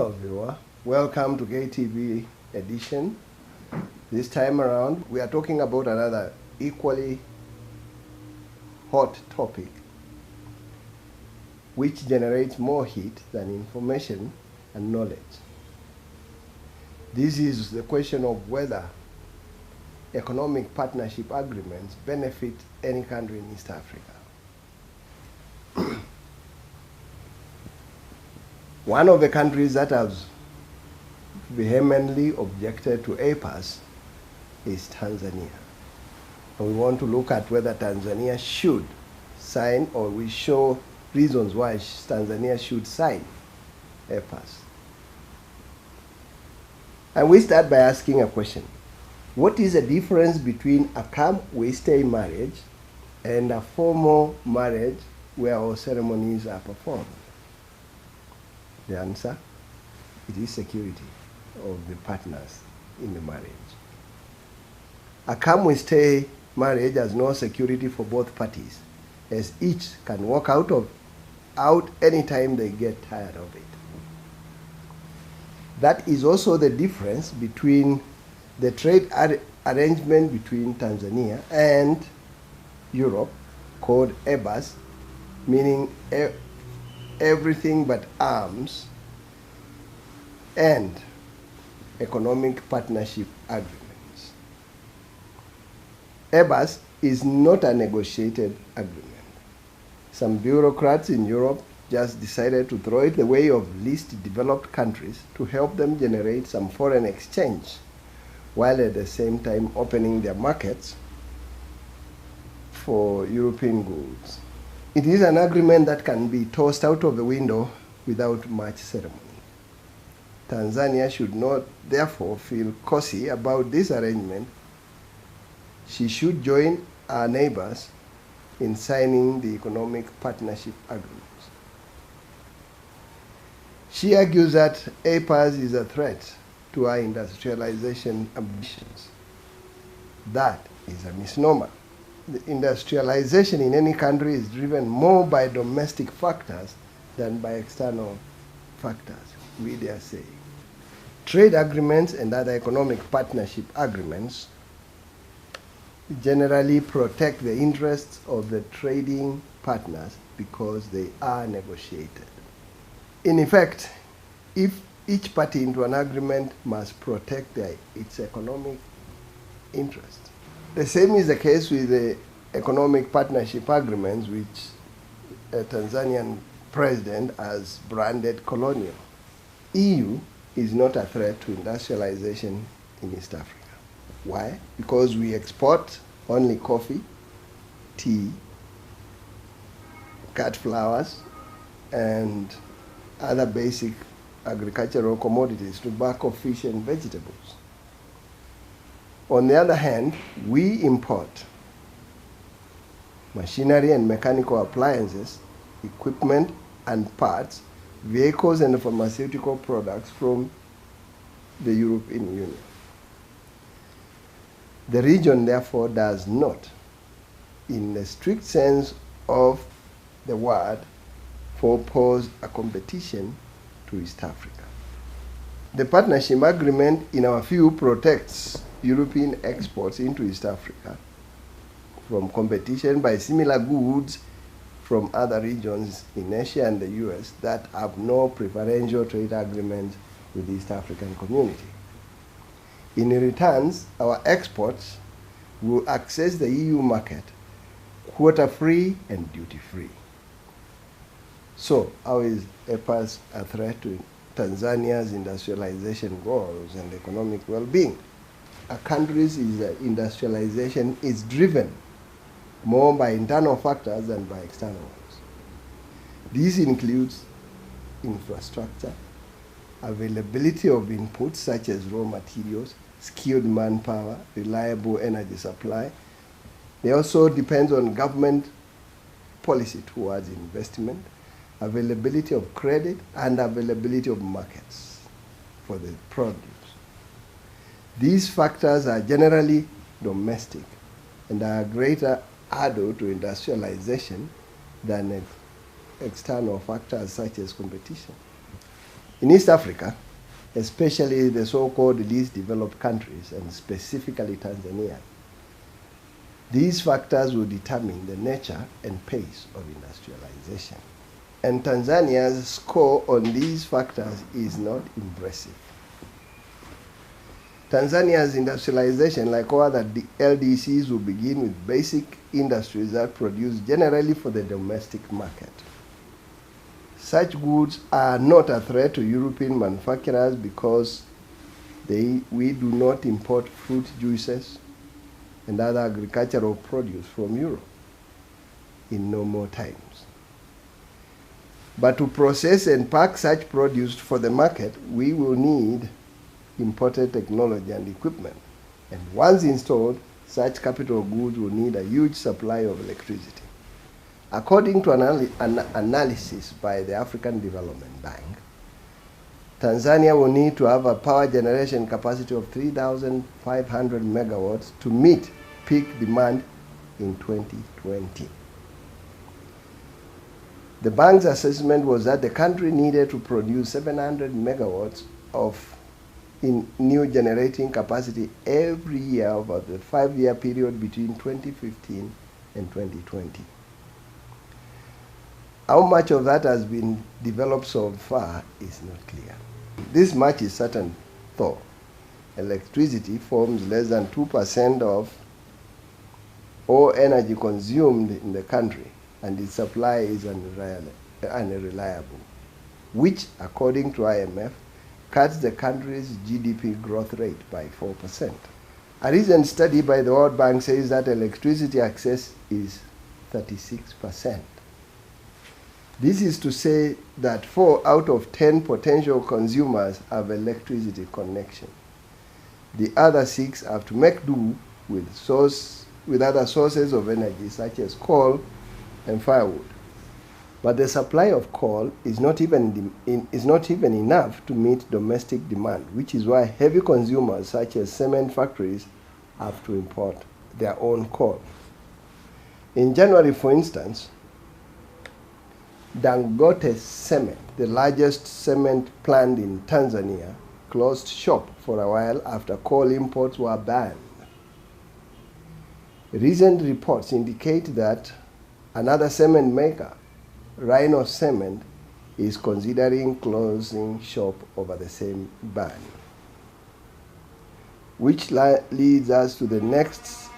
Hello viewer, welcome to KTV edition. This time around we are talking about another equally hot topic which generates more heat than information and knowledge. This is the question of whether economic partnership agreements benefit any country in East Africa. One of the countries that has vehemently objected to EPAs is Tanzania. And we want to look at whether Tanzania should sign, or we show reasons why Tanzania should sign EPAs. And we start by asking a question. What is the difference between a come-we-stay marriage and a formal marriage where all ceremonies are performed? The answer, it is security of the partners in the marriage. A come-we-stay marriage has no security for both parties, as each can walk out anytime they get tired of it. That is also the difference between the trade arrangement between Tanzania and Europe, called EPAs, meaning everything but arms, and economic partnership agreements. EPAs is not a negotiated agreement. Some bureaucrats in Europe just decided to throw it the way of least developed countries to help them generate some foreign exchange, while at the same time opening their markets for European goods. It is an agreement that can be tossed out of the window without much ceremony. Tanzania should not therefore feel cozy about this arrangement. She should join our neighbors in signing the economic partnership agreements. She argues that EPAs is a threat to our industrialization ambitions. That is a misnomer. The industrialization in any country is driven more by domestic factors than by external factors, we dare say. Trade agreements and other economic partnership agreements generally protect the interests of the trading partners because they are negotiated. In effect, if each party into an agreement must protect its economic interest. The same is the case with the economic partnership agreements, which a Tanzanian president has branded colonial. EU is not a threat to industrialization in East Africa. Why? Because we export only coffee, tea, cut flowers, and other basic agricultural commodities, tobacco, fish, and vegetables. On the other hand, we import machinery and mechanical appliances, equipment and parts, vehicles and pharmaceutical products from the European Union. The region, therefore, does not, in the strict sense of the word, pose a competition to East Africa. The partnership agreement, in our view, protects European exports into East Africa from competition by similar goods from other regions in Asia and the US that have no preferential trade agreements with the East African community. In returns, our exports will access the EU market quota-free and duty-free. So, how is EPAs a threat to Tanzania's industrialization goals and economic well-being? A country's industrialization is driven more by internal factors than by external ones. This includes infrastructure, availability of inputs such as raw materials, skilled manpower, reliable energy supply. They also depend on government policy towards investment, availability of credit, and availability of markets for the produce. These factors are generally domestic and are a greater hurdle to industrialization than external factors such as competition. In East Africa, especially the so-called least developed countries, and specifically Tanzania, these factors will determine the nature and pace of industrialization. And Tanzania's score on these factors is not impressive. Tanzania's industrialization, like all other LDCs, will begin with basic industries that produce generally for the domestic market. Such goods are not a threat to European manufacturers because we do not import fruit juices and other agricultural produce from Europe in normal times. But to process and pack such produce for the market, we will need imported technology and equipment. And once installed, such capital goods will need a huge supply of electricity. According to an analysis by the African Development Bank, Tanzania will need to have a power generation capacity of 3,500 megawatts to meet peak demand in 2020. The bank's assessment was that the country needed to produce 700 megawatts in new generating capacity every year over the 5-year period between 2015 and 2020. How much of that has been developed so far is not clear. This much is certain, though. Electricity forms less than 2% of all energy consumed in the country, and its supply is unreliable, which, according to IMF, cuts the country's GDP growth rate by 4%. A recent study by the World Bank says that electricity access is 36%. This is to say that 4 out of 10 potential consumers have electricity connection. The other 6 have to make do with other sources of energy, such as coal and firewood. But the supply of coal is not even enough to meet domestic demand, which is why heavy consumers such as cement factories have to import their own coal. In January, for instance, Dangote Cement, the largest cement plant in Tanzania, closed shop for a while after coal imports were banned. Recent reports indicate that another cement maker, Rhino Cement, is considering closing shop over the same ban. Which leads us to the next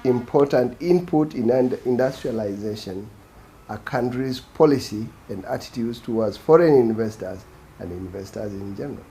important input in industrialization, a country's policy and attitudes towards foreign investors and investors in general.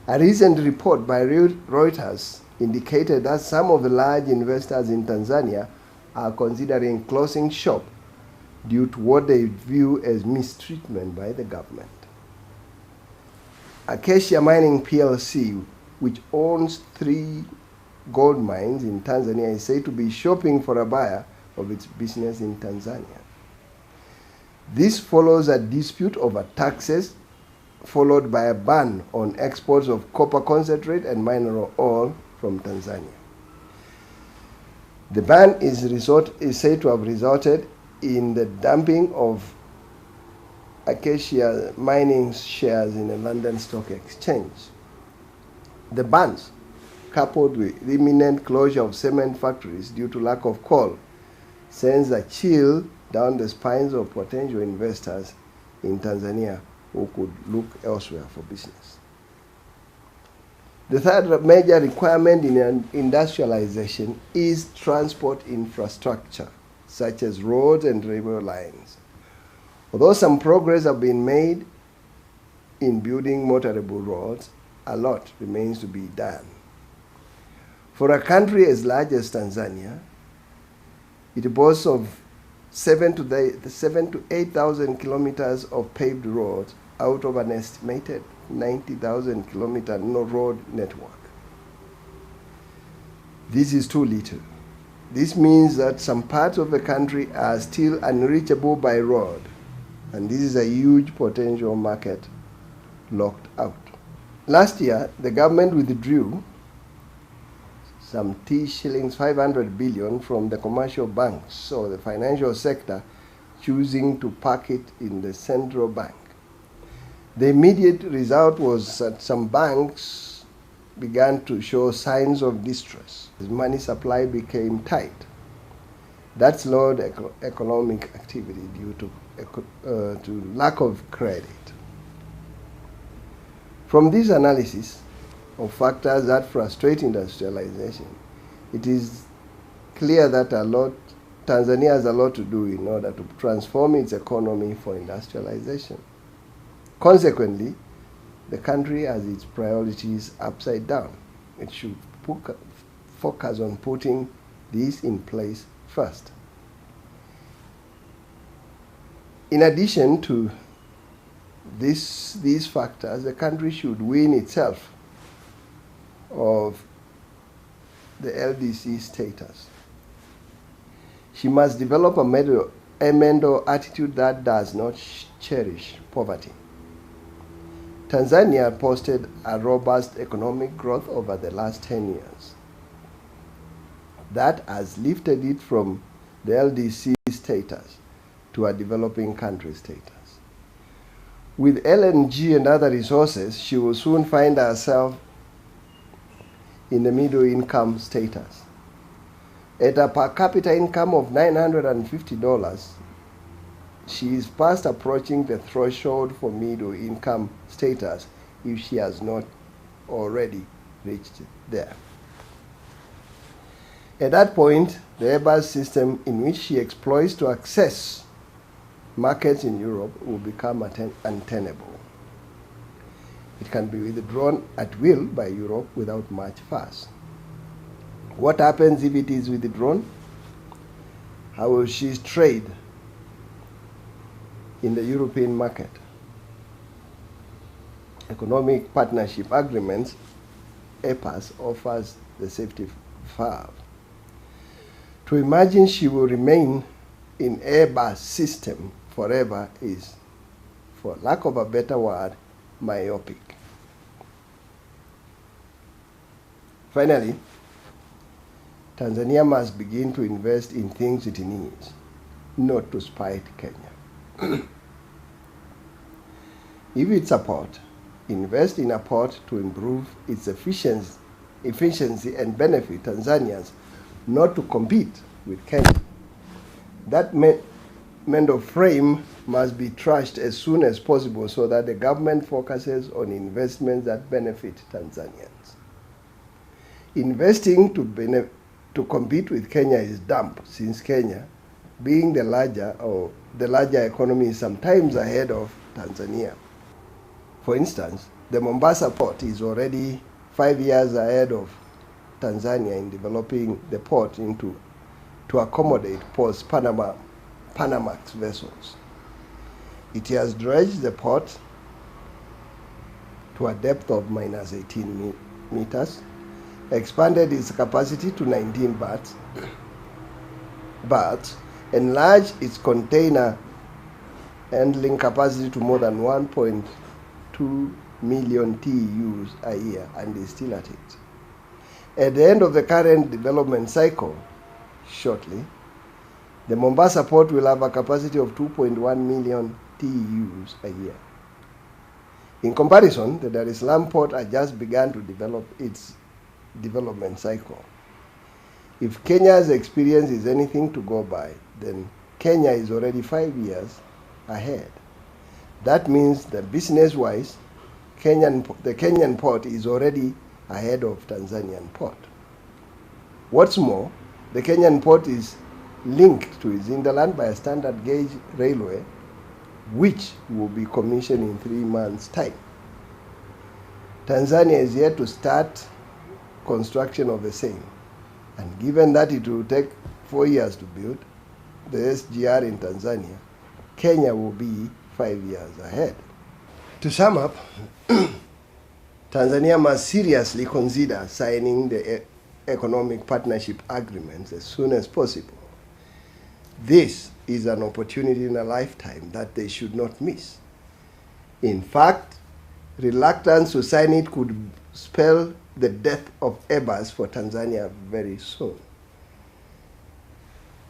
A recent report by Reuters indicated that some of the large investors in Tanzania are considering closing shop due to what they view as mistreatment by the government. Acacia Mining PLC, which owns 3 gold mines in Tanzania, is said to be shopping for a buyer of its business in Tanzania. This follows a dispute over taxes, followed by a ban on exports of copper concentrate and mineral oil from Tanzania. The ban is said to have resulted in the dumping of Acacia Mining shares in the London Stock Exchange. The bans, coupled with the imminent closure of cement factories due to lack of coal, sends a chill down the spines of potential investors in Tanzania who could look elsewhere for business. The third major requirement in industrialization is transport infrastructure, such as roads and railway lines. Although some progress have been made in building motorable roads, a lot remains to be done. For a country as large as Tanzania, it boasts of 7,000 to 8,000 kilometers of paved roads out of an estimated 90,000 kilometer road network. This is too little. This means that some parts of the country are still unreachable by road, and this is a huge potential market locked out. Last year, the government withdrew some shillings 500 billion from the commercial banks, or the financial sector, choosing to park it in the central bank. The immediate result was that some banks began to show signs of distress. As money supply became tight. That slowed economic activity due to lack of credit. From this analysis of factors that frustrate industrialization, it is clear that Tanzania has a lot to do in order to transform its economy for industrialization. Consequently, the country has its priorities upside down. It should focus on putting these in place first. In addition to these factors, the country should wean itself of the LDC status. She must develop a mental attitude that does not cherish poverty. Tanzania posted a robust economic growth over the last 10 years. That has lifted it from the LDC status to a developing country status. With LNG and other resources, she will soon find herself in the middle income status. At a per capita income of $950, she is fast approaching the threshold for middle income status if she has not already reached there. At that point, the EPAs system in which she exploits to access markets in Europe will become untenable. It can be withdrawn at will by Europe without much fuss. What happens if it is withdrawn? How will she trade in the European market? Economic Partnership Agreements, EPAs, offers the safety valve. To imagine she will remain in EPAs system forever is, for lack of a better word, myopic. Finally, Tanzania must begin to invest in things it needs, not to spite Kenya. If it's a port, invest in a port to improve its efficiency and benefit Tanzanians, not to compete with Kenya. That mental frame must be trashed as soon as possible so that the government focuses on investments that benefit Tanzanians. Investing to compete with Kenya is dumb, since Kenya, being the larger economy, is sometimes ahead of Tanzania. For instance, the Mombasa port is already 5 years ahead of Tanzania in developing the port to accommodate post-Panamax vessels. It has dredged the port to a depth of -18 meters, expanded its capacity to 19 berths, enlarged its container handling capacity to more than 1.2 million TEUs a year, and is still at it. At the end of the current development cycle, shortly, the Mombasa port will have a capacity of 2.1 million TEUs a year. In comparison, the Dar es Salaam port has just begun to develop its development cycle. If Kenya's experience is anything to go by, then Kenya is already 5 years ahead. That means that business-wise, the Kenyan port is already ahead of Tanzanian port. What's more, the Kenyan port is linked to its hinterland by a standard gauge railway, which will be commissioned in 3 months' time. Tanzania is yet to start construction of the same, and given that it will take 4 years to build the SGR in Tanzania, Kenya will be 5 years ahead. To sum up, Tanzania must seriously consider signing the economic partnership agreements as soon as possible. This is an opportunity in a lifetime that they should not miss. In fact, reluctance to sign it could spell the death of EPAs for Tanzania very soon.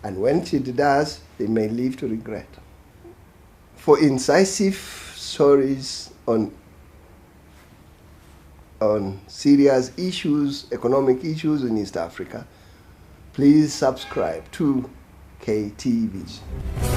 And when it does, they may live to regret. For incisive stories on serious issues, economic issues in East Africa, please subscribe to KTV.